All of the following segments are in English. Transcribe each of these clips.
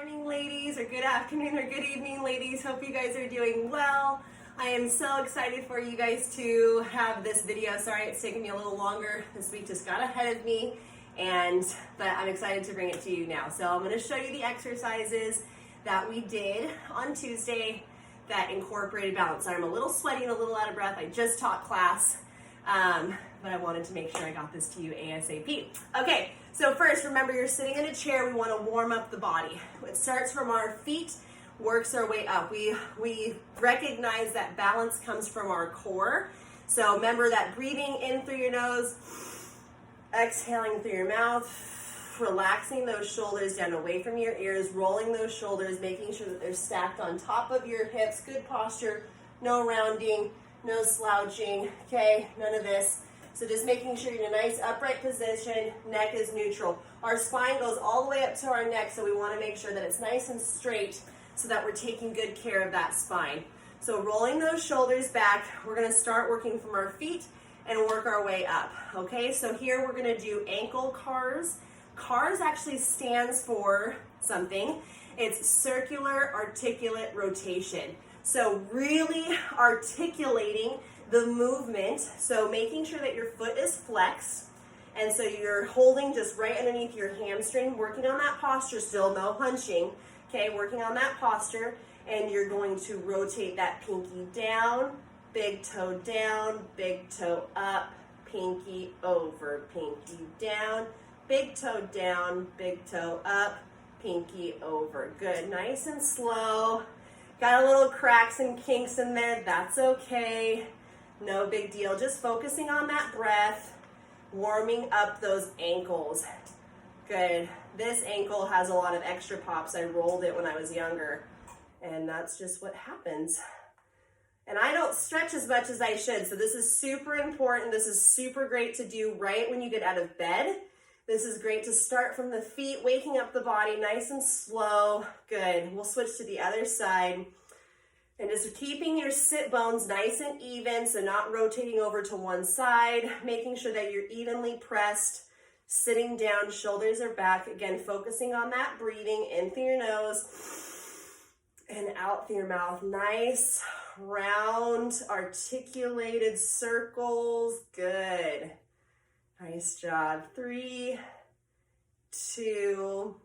morning, ladies, or good afternoon or good evening, ladies. Hope you guys are doing well. I am so excited for you guys to have this video. Sorry it's taking me a little longer. This week just got ahead of me, but I'm excited to bring it to you now. So I'm going to show you the exercises that we did on Tuesday that incorporated balance. Sorry, I'm a little sweaty and a little out of breath. I just taught class, but I wanted to make sure I got this to you ASAP. Okay, so first, remember you're sitting in a chair. We want to warm up the body. It starts from our feet, works our way up. We recognize that balance comes from our core. So remember that breathing in through your nose, exhaling through your mouth, relaxing those shoulders down away from your ears, rolling those shoulders, making sure that they're stacked on top of your hips. Good posture, no rounding, no slouching, okay? None of this. So just making sure you're in a nice upright position, neck is neutral. Our spine goes all the way up to our neck, so we want to make sure that it's nice and straight so that we're taking good care of that spine. So rolling those shoulders back, we're going to start working from our feet and work our way up, okay? So here we're going to do ankle cars. CARS actually stands for something. It's circular articulate rotation. So really articulating the movement, so making sure that your foot is flexed, and so you're holding just right underneath your hamstring, working on that posture still, no hunching, okay, working on that posture, and you're going to rotate that pinky down, big toe up, pinky over, pinky down, big toe up, pinky over. Good, nice and slow. Got a little cracks and kinks in there, that's okay. No big deal, just focusing on that breath, warming up those ankles. Good, this ankle has a lot of extra pops. I rolled it when I was younger, and that's just what happens. And I don't stretch as much as I should, so this is super important. This is super great to do right when you get out of bed. This is great to start from the feet, waking up the body nice and slow. Good, we'll switch to the other side. And just keeping your sit bones nice and even, so not rotating over to one side, making sure that you're evenly pressed, sitting down, shoulders are back. Again, focusing on that breathing in through your nose and out through your mouth. Nice, round, articulated circles. Good. Nice job. 3, 2,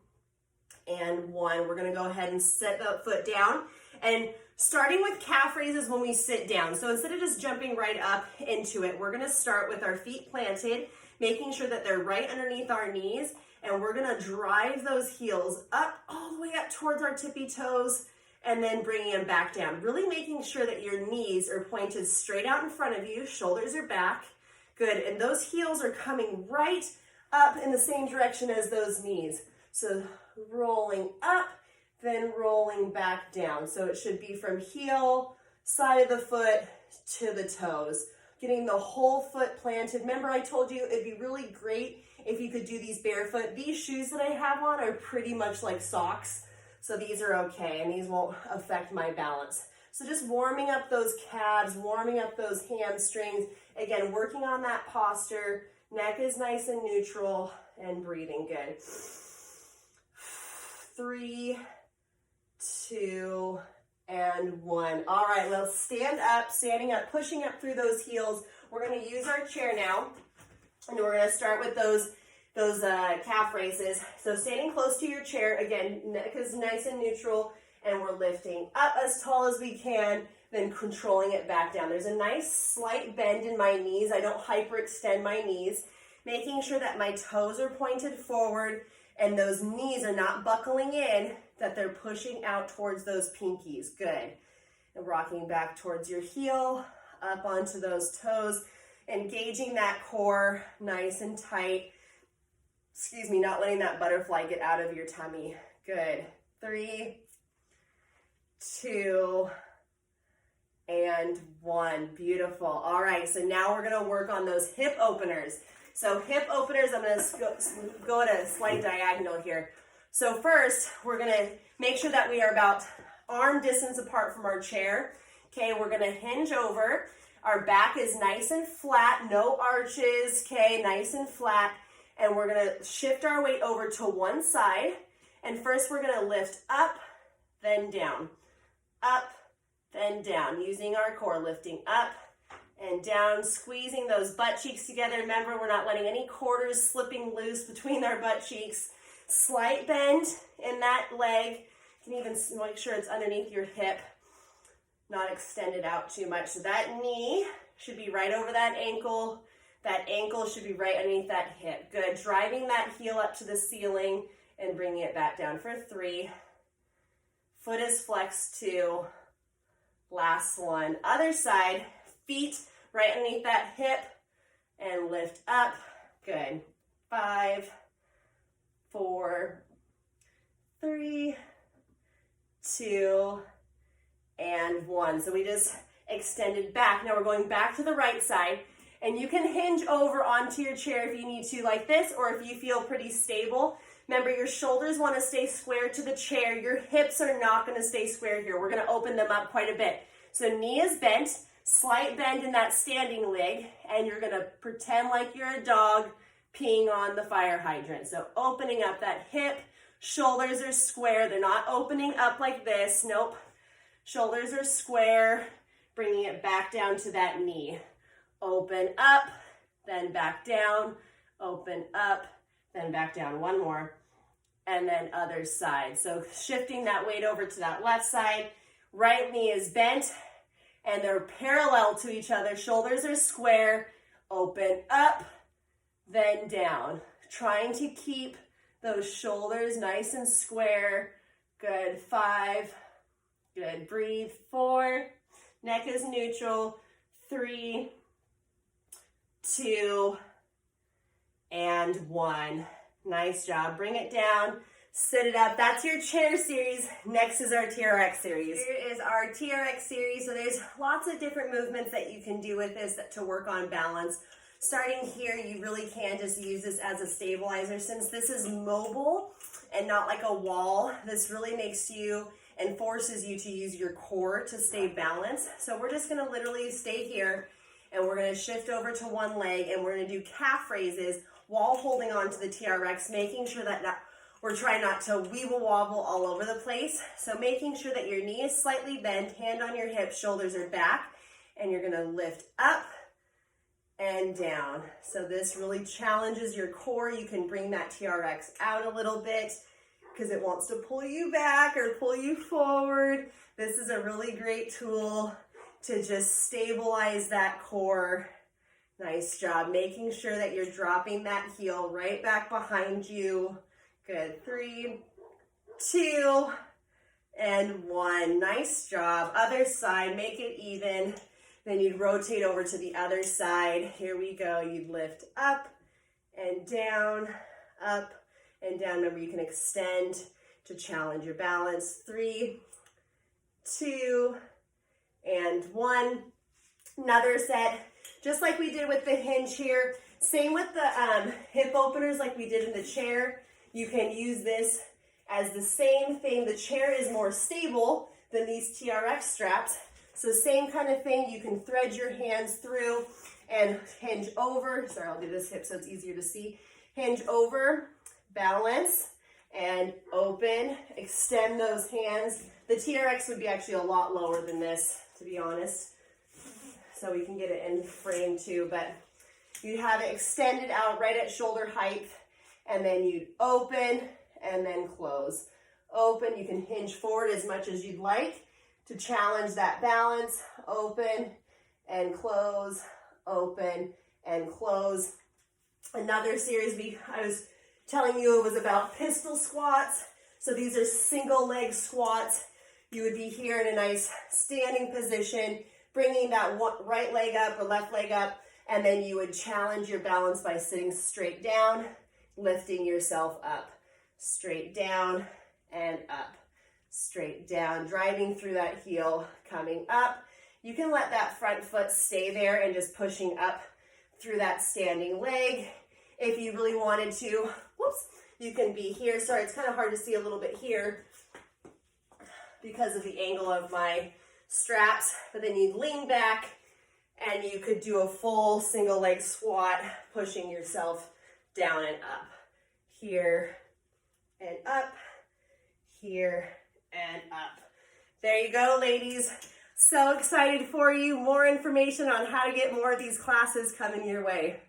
and 1. We're going to go ahead and set that foot down. And starting with calf raises when we sit down. So instead of just jumping right up into it, we're going to start with our feet planted, making sure that they're right underneath our knees. And we're going to drive those heels up, all the way up towards our tippy toes, and then bringing them back down. Really making sure that your knees are pointed straight out in front of you. Shoulders are back. Good, and those heels are coming right up in the same direction as those knees. So rolling up, then rolling back down. So it should be from heel, side of the foot to the toes. Getting the whole foot planted. Remember I told you it'd be really great if you could do these barefoot. These shoes that I have on are pretty much like socks. So these are okay, and these won't affect my balance. So just warming up those calves, warming up those hamstrings. Again, working on that posture. Neck is nice and neutral, and breathing good. 3, 2, and 1. All right, let's stand up, standing up, pushing up through those heels. We're going to use our chair now, and we're going to start with those calf raises. So standing close to your chair, again, neck is nice and neutral, and we're lifting up as tall as we can, then controlling it back down. There's a nice slight bend in my knees. I don't hyperextend my knees, making sure that my toes are pointed forward and those knees are not buckling in, that they're pushing out towards those pinkies. Good. And rocking back towards your heel, up onto those toes, engaging that core nice and tight. Excuse me, not letting that butterfly get out of your tummy. Good. 3, 2, and 1. Beautiful. All right, so now we're going to work on those hip openers. So hip openers, I'm going to go at a slight diagonal here. So first, we're going to make sure that we are about arm distance apart from our chair. Okay, we're going to hinge over. Our back is nice and flat, no arches, okay, nice and flat. And we're going to shift our weight over to one side, And first we're gonna lift up, then down, up, then down, using our core, lifting up and down, squeezing those butt cheeks together. Remember, we're not letting any quarters slipping loose between our butt cheeks. Slight bend in that leg. You can even make sure it's underneath your hip, not extended out too much. So that knee should be right over that ankle. That ankle should be right underneath that hip. Good. Driving that heel up to the ceiling and bringing it back down for 3. Foot is flexed 2. Last one. Other side. Feet right underneath that hip and lift up. Good. 5, 4, 3, 2, and 1. So we just extended back. Now we're going back to the right side, and you can hinge over onto your chair if you need to, like this, or if you feel pretty stable. Remember, your shoulders want to stay square to the chair. Your hips are not going to stay square here. We're going to open them up quite a bit. So knee is bent, slight bend in that standing leg, and you're going to pretend like you're a dog peeing on the fire hydrant. So opening up that hip, shoulders are square. They're not opening up like this. Nope. Shoulders are square, bringing it back down to that knee. Open up, then back down, open up, then back down. One more, and then other side. So shifting that weight over to that left side. Right knee is bent, and they're parallel to each other. Shoulders are square, open up, then down. Trying to keep those shoulders nice and square. Good. 5. Good. Breathe. 4. Neck is neutral. 3, 2, and 1. Nice job. Bring it down. Sit it up. That's your chair series. Next is our TRX series. Here is our TRX series. So there's lots of different movements that you can do with this to work on balance. Starting here, you really can just use this as a stabilizer. Since this is mobile and not like a wall, this really makes you and forces you to use your core to stay balanced. So we're just gonna literally stay here, and we're gonna shift over to one leg, and we're gonna do calf raises while holding on to the TRX, making sure that we're trying not to weeble wobble all over the place. So making sure that your knee is slightly bent, hand on your hip, shoulders are back, and you're gonna lift up and down. So this really challenges your core. You can bring that TRX out a little bit because it wants to pull you back or pull you forward. This is a really great tool to just stabilize that core. Nice job. Making sure that you're dropping that heel right back behind you. Good. 3, 2, and 1. Nice job. Other side. Make it even. Then you'd rotate over to the other side. Here we go. You'd lift up and down, up and down. Remember, you can extend to challenge your balance. 3, 2, and 1. Another set, just like we did with the hinge here. Same with the hip openers like we did in the chair. You can use this as the same thing. The chair is more stable than these TRX straps. So same kind of thing. You can thread your hands through and hinge over. Sorry, I'll do this hip so it's easier to see. Hinge over, balance, and open. Extend those hands. The TRX would be actually a lot lower than this, to be honest. So we can get it in frame too, but you'd have it extended out right at shoulder height, and then you'd open and then close. Open, you can hinge forward as much as you'd like to challenge that balance. Open and close, open and close. Another series I was telling you it was about pistol squats. So these are single leg squats. You would be here in a nice standing position, bringing that right leg up or left leg up, and then you would challenge your balance by sitting straight down, lifting yourself up, straight down and up, straight down, driving through that heel, coming up. You can let that front foot stay there and just pushing up through that standing leg. If you really wanted to, whoops, you can be here. Sorry, it's kind of hard to see a little bit here because of the angle of my straps, but then you'd lean back and you could do a full single leg squat, pushing yourself down and up, here and up, here, and up. There you go, ladies. So excited for you. More information on how to get more of these classes coming your way.